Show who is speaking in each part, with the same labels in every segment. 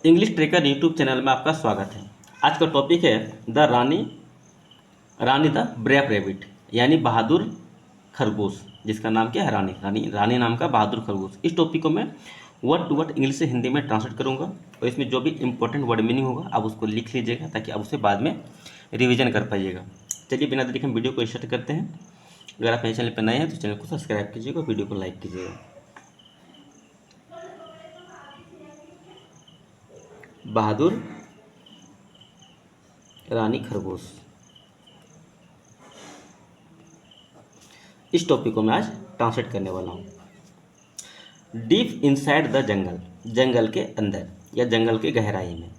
Speaker 1: English trekker YouTube channel में आपका स्वागत है। आज का टॉपिक है the Rani Rani the brave rebate, यानी बहादुर खरगोश, जिसका नाम क्या है रानी रानी रानी नाम का बहादुर खरगोश। इस टॉपिक को मैं वर्ड टू वर्ड इंग्लिश से हिंदी में ट्रांसलेट करूंगा और इसमें जो भी इंपॉर्टेंट वर्ड मीनिंग होगा आप उसको लिख लीजिएगा ताकि आप उसे बाद में रिविजन कर पाइएगा। चलिए बिना देरी के हम वीडियो को स्टार्ट करते हैं। अगर आप मेरे चैनल पर नए हैं तो चैनल को सब्सक्राइब कीजिएगा और वीडियो को लाइक कीजिएगा। बहादुर रानी खरगोश, इस टॉपिक को मैं आज ट्रांसलेट करने वाला हूँ। डीप इनसाइड द जंगल, जंगल के अंदर या जंगल के गहराई में,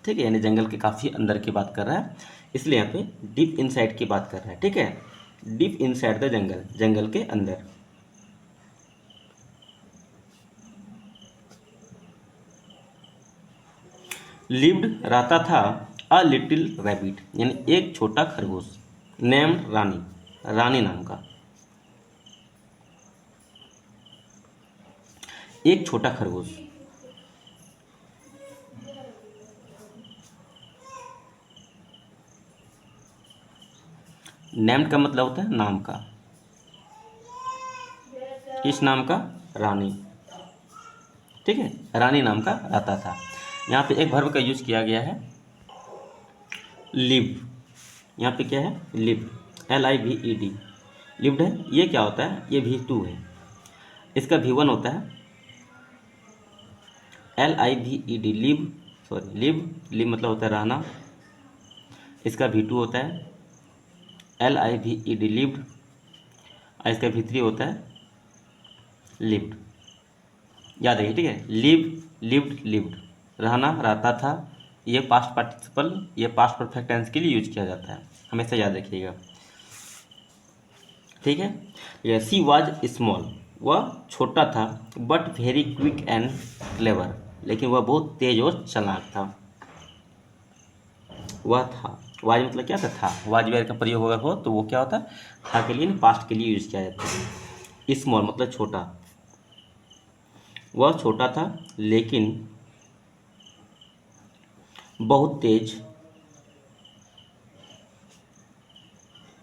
Speaker 1: ठीक है, यानी जंगल के काफ़ी अंदर की बात कर रहा है, इसलिए यहाँ पे डीप इनसाइड की बात कर रहा है। ठीक है, डीप इनसाइड द जंगल, जंगल के अंदर। लिव्ड रहता था अ लिटिल रैबिट, यानी एक छोटा खरगोश, नेम्ड रानी, रानी नाम का एक छोटा खरगोश। नेम्ड का मतलब होता है नाम का, किस नाम का? रानी। ठीक है, रानी नाम का रहता था। यहाँ पे एक वर्ब का यूज किया गया है लिव। यहाँ पे क्या है? लिव, LIVED, लिव्ड है। ये क्या होता है? ये V2 है। इसका V1 होता है LIVED, live, sorry live, live मतलब होता है रहना। इसका V2 होता है LIVED, लिव्ड, और इसका V3 होता है लिव्ड। याद रखिए, ठीक है, लिव, लिव्ड, लिव्ड, रहना, रहता था। ये पास्ट पार्टिसिपल, ये पास्ट परफेक्ट टेंस के लिए यूज किया जाता है, हमेशा याद रखिएगा। ठीक है, ये सी वाज स्मॉल, वह छोटा था, but very quick and clever, लेकिन वह बहुत तेज और चालाक था। वह था, वाज मतलब क्या था वाज वेयर का प्रयोग अगर हो तो वो क्या होता है? था के लिए, पास्ट के लिए यूज किया जाता है। स्मॉल मतलब छोटा, वह छोटा था लेकिन बहुत तेज,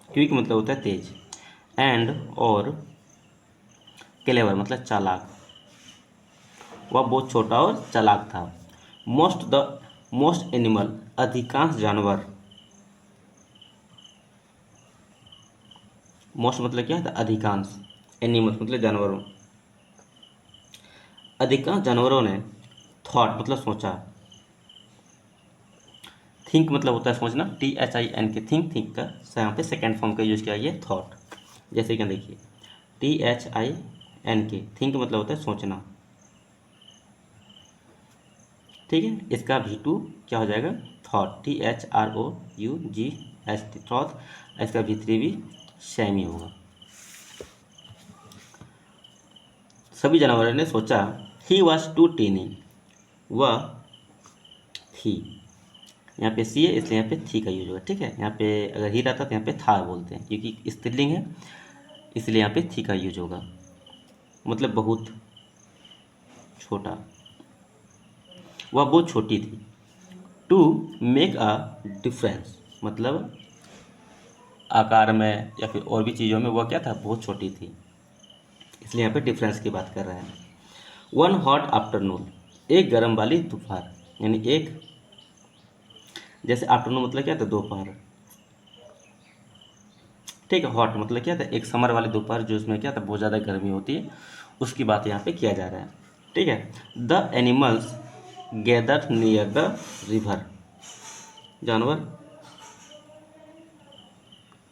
Speaker 1: क्विक मतलब होता है तेज, एंड और क्लेवर मतलब चालाक, वह बहुत छोटा और चालाक था। मोस्ट एनिमल, अधिकांश जानवर, मोस्ट मतलब क्या है? अधिकांश, एनिमल्स मतलब जानवरों, अधिकांश जानवरों ने थॉट मतलब सोचा, थिंक मतलब होता है सोचना, THINK के, थिंक, थिंक का यहाँ पे सेकेंड फॉर्म का यूज किया गया थॉट। जैसे कि देखिए THINK, थिंक मतलब होता है सोचना। ठीक है, इसका V2 क्या हो जाएगा? Thought, THROUGHT, thought. इसका V3 भी सेम ही होगा। सभी जानवरों ने सोचा, ही वॉज टू टीनी, वह थी, यहाँ पे सी है इसलिए यहाँ पे थी का यूज होगा। ठीक है, यहाँ पे अगर ही रहता तो यहाँ पे था बोलते हैं, क्योंकि स्त्रीलिंग है इसलिए यहाँ पे थी का यूज होगा, मतलब बहुत छोटा, वह बहुत छोटी थी। टू मेक अ डिफरेंस मतलब आकार में या फिर और भी चीज़ों में वह क्या था? बहुत छोटी थी, इसलिए यहाँ पे डिफरेंस की बात कर रहे हैं। वन हॉट आफ्टरनून, एक गर्म वाली दोपहर, यानी एक, जैसे आफ्टरनून मतलब क्या था? दोपहर। ठीक है, हॉट मतलब क्या था? एक समर वाली दोपहर जो उसमें क्या था? बहुत ज़्यादा गर्मी होती है, उसकी बात यहाँ पे किया जा रहा है। ठीक है, the animals gather near the river, जानवर,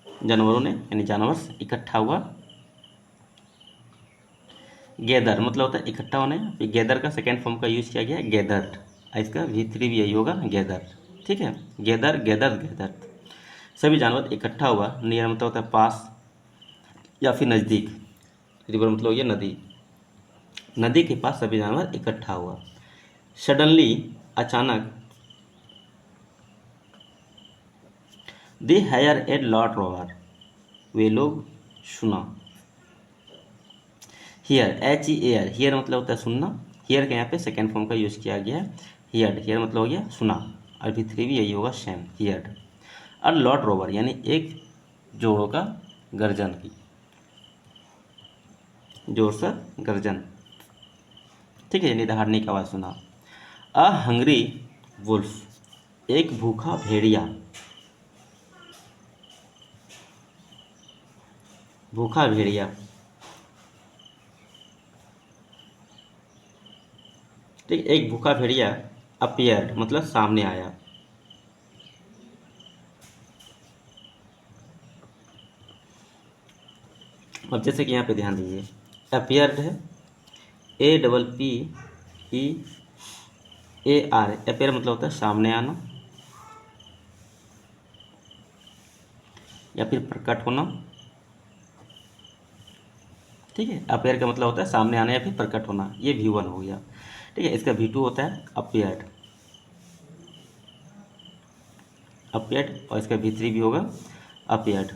Speaker 1: जानवरों ने यानी जानवर इकट्ठा हुआ। गैदर मतलब होता है इकट्ठा होने, फिर गैदर का सेकेंड फॉर्म का यूज किया गया है गैदर्ड, इसका V3 भी यही होगा गैदर। ठीक है, गैदर, गैदर, गैदर, सभी जानवर इकट्ठा हुआ। नियर मतलब होता है पास या फिर नज़दीक, रिवर मतलब ये नदी, नदी के पास सभी जानवर इकट्ठा हुआ। सडनली, अचानक, they hire a lot rover, वे लोग सुना। हियर, HEAR, हियर मतलब होता है सुनना, हियर के यहाँ पे सेकेंड फॉर्म का यूज किया गया है हियर्ड, हियर मतलब हो गया सुना, और V3 भी यही होगा same, heard. A lot rover यानी एक जोड़ों का गर्जन की, जोर से गर्जन, ठीक है, यानी दहाड़ने की आवाज़ सुना। अ हंग्री वुल्फ, एक भूखा भेड़िया, भूखा भेड़िया, ठीक, एक भूखा भेड़िया अपीयर्ड मतलब सामने आया। अब जैसे कि यहाँ पे ध्यान दीजिए, अपीयर्ड है APPEAR, अपीयर मतलब होता है सामने आना या फिर प्रकट होना, ठीक है। अपीयर का मतलब होता है सामने आना या फिर प्रकट होना, ये V1 हो गया, ठीक है। इसका V2 होता है अपीयर्ड, अपीयर्ड, और इसका V3 भी होगा अपीयर्ड,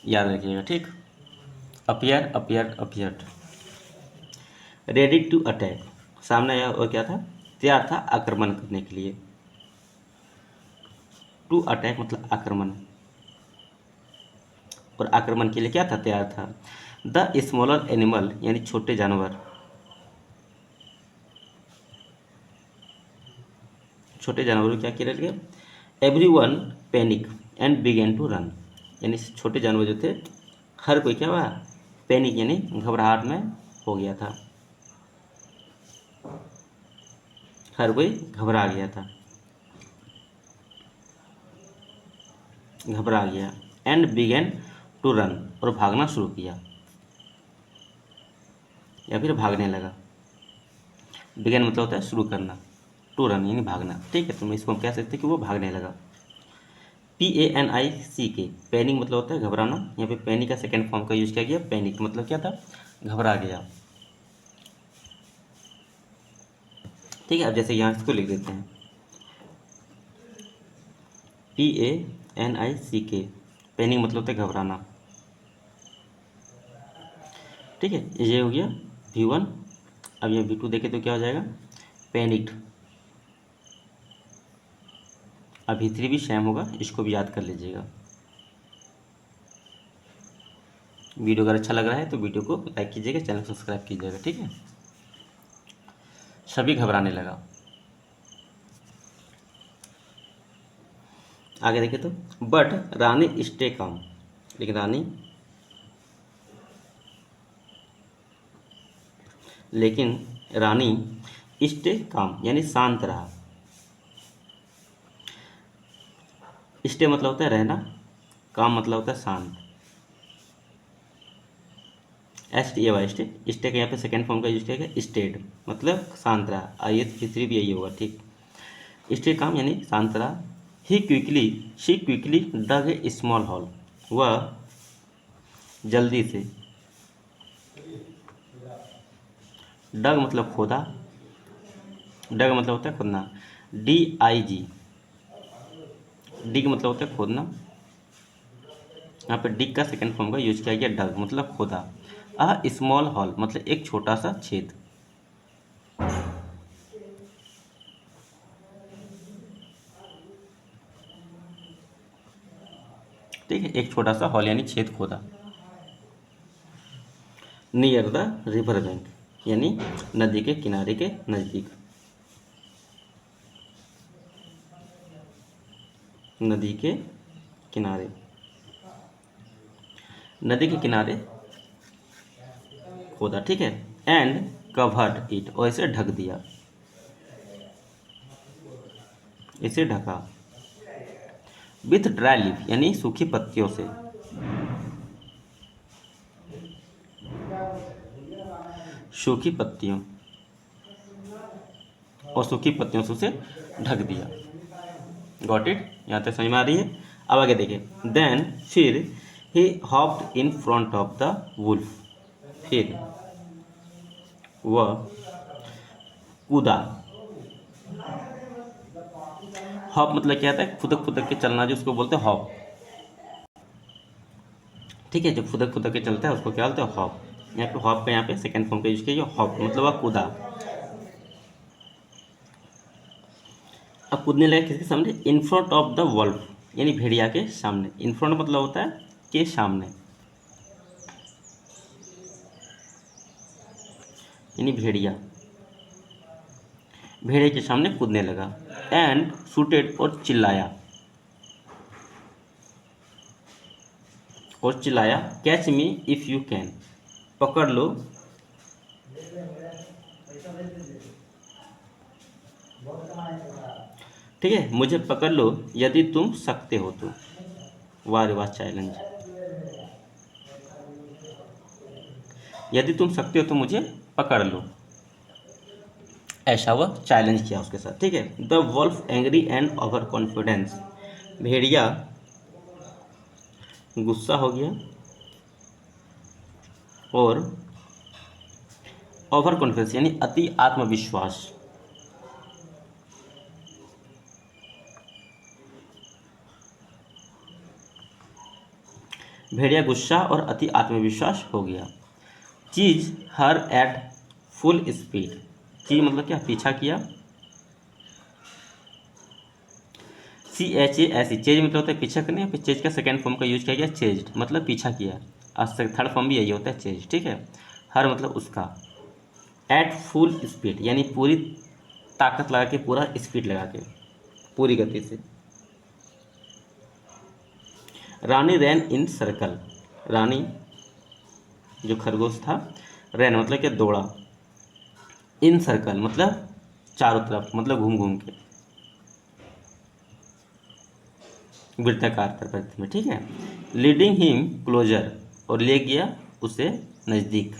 Speaker 1: याद रखिएगा, ठीक। Appear appear appeared. Ready to attack, सामने आया और क्या था, तैयार था आक्रमण करने के लिए। टू अटैक मतलब आक्रमण, और आक्रमण के लिए क्या था, तैयार था। द स्मॉलर एनिमल यानी छोटे जानवर, छोटे जानवरों क्या किया गया, everyone panic and began to run, यानी छोटे जानवर जो थे हर कोई क्या हुआ, पैनिक यानी घबराहट में हो गया था, हर कोई घबरा गया था, घबरा गया। एंड बिगेन टू रन, और भागना शुरू किया या फिर भागने लगा। बिगेन मतलब होता है शुरू करना, टू रन यानी भागना, ठीक है। तो मैं इसको हम कह सकते हैं कि वो भागने लगा। PANIC, पैनिक मतलब होता है घबराना, यहाँ पे पैनिक का सेकेंड फॉर्म का यूज किया गया, पैनिक मतलब क्या था, घबरा गया, ठीक है। अब जैसे यहाँ इसको लिख देते हैं PANIC, पैनिक मतलब होता है घबराना, ठीक है। ये हो गया V1। अब ये V2 देखे तो क्या हो जाएगा, पैनिक्ड। अब V3 भी सेम होगा, इसको भी याद कर लीजिएगा। वीडियो अगर अच्छा लग रहा है तो वीडियो को लाइक कीजिएगा, चैनल को सब्सक्राइब कीजिएगा, ठीक है। सभी घबराने लगा। आगे देखे तो, बट रानी स्टे काम, लेकिन रानी, लेकिन रानी स्टे काम यानी शांत रहा। स्टे मतलब होता है रहना, काम मतलब होता है शांत, STAY, स्टे का यहाँ पे सेकेंड फॉर्म का यूज किया गया, स्टेड मतलब शांत रहा। आइए तीसरी भी यही होगा, ठीक। स्टे काम यानी शांत रहा। She quickly dug a small hole, वह जल्दी से, डग मतलब खोदा, डग मतलब होता है खोदना, DIG, डिग मतलब होता है खोदना, यहाँ पे डिग का सेकेंड फॉर्म का यूज किया गया, डग मतलब खोदा। स्मॉल हॉल मतलब एक छोटा सा छेद, ठीक है, एक छोटा सा हॉल यानी छेद खोदा। नियर द रिवर बैंक यानी नदी के किनारे के नज़दीक, नदी के किनारे, नदी के किनारे खोदा, ठीक है। एंड कवर्ड इट, और इसे ढक दिया, इसे ढका। विथ ड्राई लीफ यानी सूखी पत्तियों से, सूखी पत्तियों, और सूखी पत्तियों से उसे ढक दिया। गॉट इट, यहाँ तक समझ में आ रही है। अब आगे देखिए, देन फिर he hopped in front of the wolf, फिर वह कूदा। हॉप मतलब क्या होता है, फुदक फुदक के चलना, जो उसको बोलते हैं हॉप, ठीक है। जो फुदक फुदक के चलता है उसको क्या बोलते हैं, हॉप। यहाँ पे हॉप का यहाँ पे सेकेंड फॉर्म का यूज किया गया, हॉप मतलब वह कूदा। अब कूदने लगा किसके सामने? In front of the wolf, यानी भेड़िया के सामने। इन फ्रंट मतलब होता है के सामने, यानी भेड़िया, भेड़िया के सामने कूदने लगा। एंड शूटेड, और चिल्लाया, catch me if you can, पकड़ लो, ठीक है, मुझे पकड़ लो यदि तुम सकते हो तो। वाह रे वाह चैलेंज, यदि तुम सकते हो तो मुझे पकड़ लो, ऐसा वह चैलेंज किया उसके साथ, ठीक है। The wolf angry and over confident, भेड़िया गुस्सा हो गया और ओवर कॉन्फिडेंस यानी अति आत्मविश्वास, भेड़िया गुस्सा और अति आत्मविश्वास हो गया। चीज हर एट फुल स्पीड, चीज मतलब क्या? पीछा किया। CHASE, चेज मतलब होता है पीछा करने, फिर चेज का सेकेंड फॉर्म का यूज किया गया चेज्ड, मतलब पीछा किया। आज तक थर्ड फॉर्म भी यही होता है चेज, ठीक है। हर मतलब उसका, एट फुल स्पीड यानी पूरी ताकत लगा के, पूरा स्पीड लगा के, पूरी गति से। रानी रैन इन सर्कल, रानी जो खरगोश था, रैन मतलब क्या? दौड़ा। इन सर्कल मतलब चारों तरफ, मतलब घूम घूम के, वृत्ताकार परिपथ में, ठीक है। लीडिंग हिम क्लोजर, और ले गया उसे नज़दीक।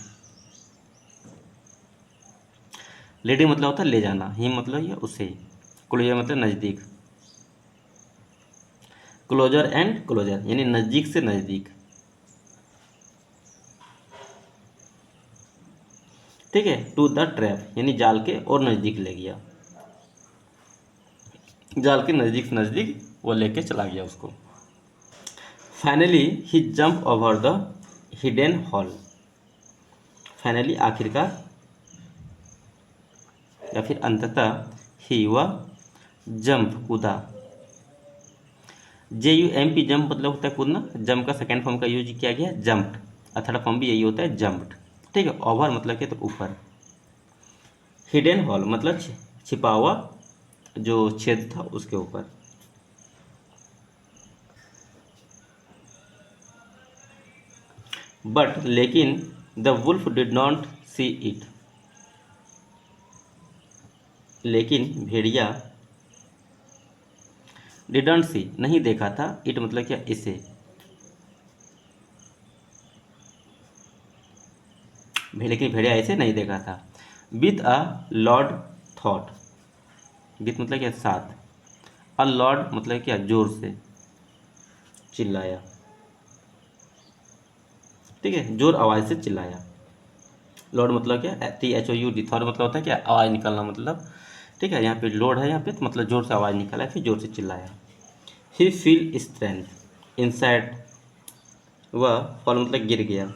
Speaker 1: लीडिंग मतलब होता है ले जाना, हिम मतलब ये उसे, क्लोजर मतलब नज़दीक। क्लोजर एंड क्लोजर यानी नज़दीक से नज़दीक, ठीक है। टू द ट्रैप यानी जाल के और नज़दीक ले गया, जाल के नज़दीक से नज़दीक वो लेके चला गया उसको। Finally he jump over the hidden hall, finally आखिरकार या फिर अंततः, ही वह जंप कूदा। JUMP जंप मतलब होता है कूदना, जंप का सेकेंड फॉर्म का यूज किया गया जंप्ड, और थर्ड फॉर्म भी यही होता है जंप्ड, ठीक है। ओवर मतलब क्या? तो ऊपर। हिडन हॉल मतलब छिपा हुआ जो छेद था उसके ऊपर। बट लेकिन the wolf did not see it, लेकिन भेड़िया डिडंट सी नहीं देखा था, इट मतलब क्या? इसे। लेकिन भेड़िया इसे नहीं देखा था। With a Lord thought, with मतलब क्या? साथ। अ लॉर्ड मतलब क्या? जोर से चिल्लाया, ठीक है, जोर आवाज़ से चिल्लाया। लॉर्ड मतलब क्या? THOUD, थॉट मतलब होता है क्या? आवाज़ निकालना मतलब, ठीक है। यहाँ पे लोड है, यहाँ पे तो मतलब जोर से आवाज़ निकाला, फिर जोर से चिल्लाया। ही फील स्ट्रेंथ इनसाइड, वह फॉल मतलब गिर गया,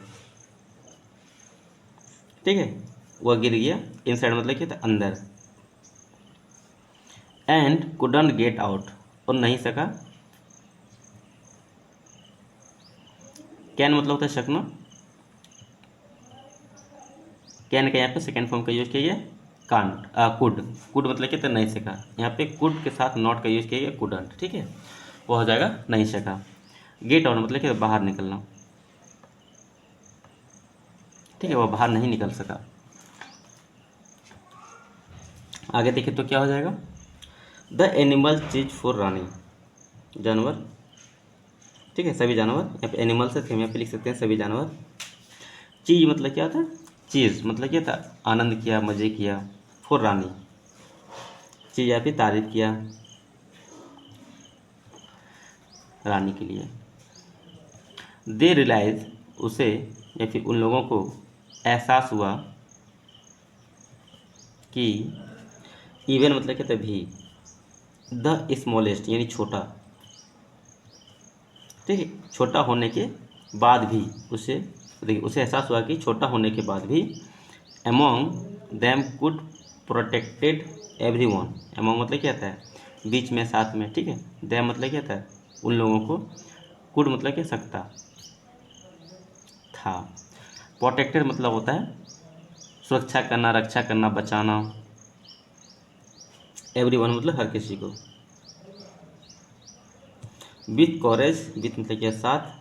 Speaker 1: ठीक है, वह गिर गया। इनसाइड मतलब क्या था? अंदर। एंड कुडंट गेट आउट, और नहीं सका। कैन मतलब होता है सकना, कैन का यहाँ पे सेकेंड फॉर्म का यूज किया गया कांट, कुड। कुड मतलब क्या था? नहीं सका, यहाँ पे कुड के साथ नॉट का यूज किया गया कुडंट, ठीक है, वो हो जाएगा नहीं सका। गेट आउट मतलब क्या? बाहर निकलना, ठीक है, वह बाहर नहीं निकल सका। आगे देखें तो क्या हो जाएगा? द एनिमल चीज फॉर रानी, जानवर, ठीक है, सभी जानवर। यहाँ पे एनिमल से हम यहाँ पे लिख सकते हैं सभी जानवर। चीज मतलब क्या था? चीज़ मतलब क्या था? आनंद किया, मज़े किया। फॉर रानी, चीज़ यहाँ पे तारीफ किया रानी के लिए। दे रियलाइज, उसे या फिर उन लोगों को एहसास हुआ कि, इवन मतलब क्या था? भी। द स्मॉलेस्ट यानी छोटा, ठीक है, छोटा होने के बाद भी उसे तो देखिए उसे एहसास हुआ कि छोटा होने के बाद भी among them could protected every one. Among मतलब क्या होता है, बीच में, साथ में, ठीक है। देम मतलब क्या होता है, उन लोगों को। कुड मतलब क्या, सकता था। प्रोटेक्टेड मतलब होता है सुरक्षा करना, रक्षा करना, बचाना। एवरी वन मतलब हर किसी को। विथ कॉरेज, विथ मतलब क्या, साथ।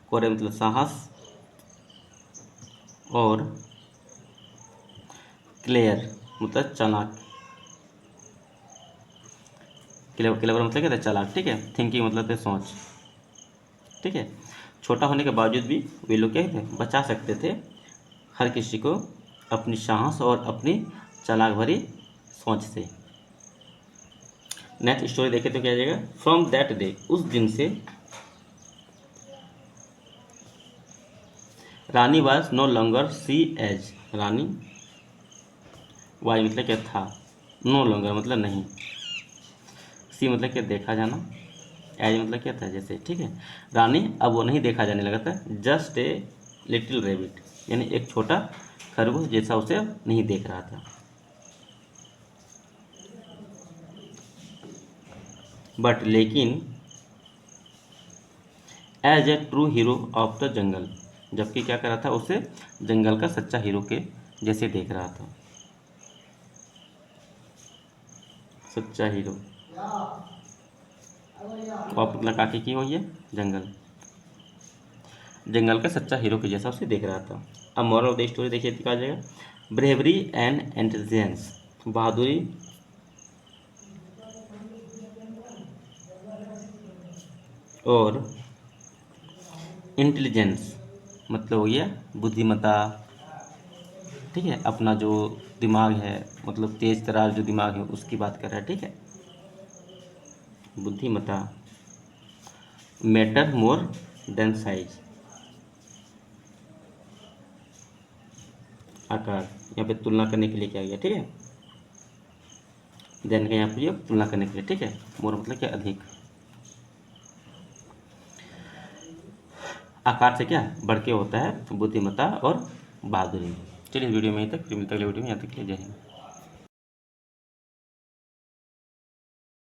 Speaker 1: कोरेज मतलब साहस। और क्लियर मतलब चालाक। क्लेवर, क्लेवर मतलब क्या था, चालाक, ठीक है। थिंकिंग मतलब थे सोच, ठीक है। छोटा होने के बावजूद भी वे लोग क्या थे, बचा सकते थे हर किसी को अपनी साहस और अपनी चालाक भरी सोच से। नेक्स्ट स्टोरी देखे तो क्या आ जाएगा, फ्रॉम दैट डे, उस दिन से Rani was no longer see as, Rani why मतलब क्या था, नो लॉन्गर मतलब नहीं, सी मतलब क्या देखा जाना, एज मतलब क्या था जैसे, ठीक है। रानी अब वो नहीं देखा जाने लगा था, जस्ट ए लिटिल रेबिट, यानी एक छोटा खरगोश जैसा उसे अब नहीं देख रहा था। बट लेकिन as a true hero of the jungle, जबकि क्या कर रहा था, उसे जंगल का सच्चा हीरो के जैसे देख रहा था, सच्चा हीरो। ऑफ मतलब काके की हुई है, जंगल, जंगल का सच्चा हीरो के जैसा उसे देख रहा था। अब मॉरल ऑफ द स्टोरी देखिए तो क्या आ जाएगा, ब्रेवरी एंड इंटेलिजेंस, बहादुरी और इंटेलिजेंस मतलब हो गया बुद्धिमत्ता, ठीक है। अपना जो दिमाग है, मतलब तेज तरार जो दिमाग है उसकी बात कर रहा है, ठीक है। बुद्धिमत्ता मैटर मोर देन साइज, आकार, यहाँ पे तुलना करने के लिए क्या गया, ठीक है। देन का यहाँ पे तुलना करने के लिए, ठीक है। मोर मतलब क्या, अधिक, आकार से क्या बढ़ के होता है बुद्धिमत्ता और बहादुरी। चलिए वीडियो में यहीं तक, फिर मिलते अगले वीडियो में, यहाँ तक के लिए जय हिंद।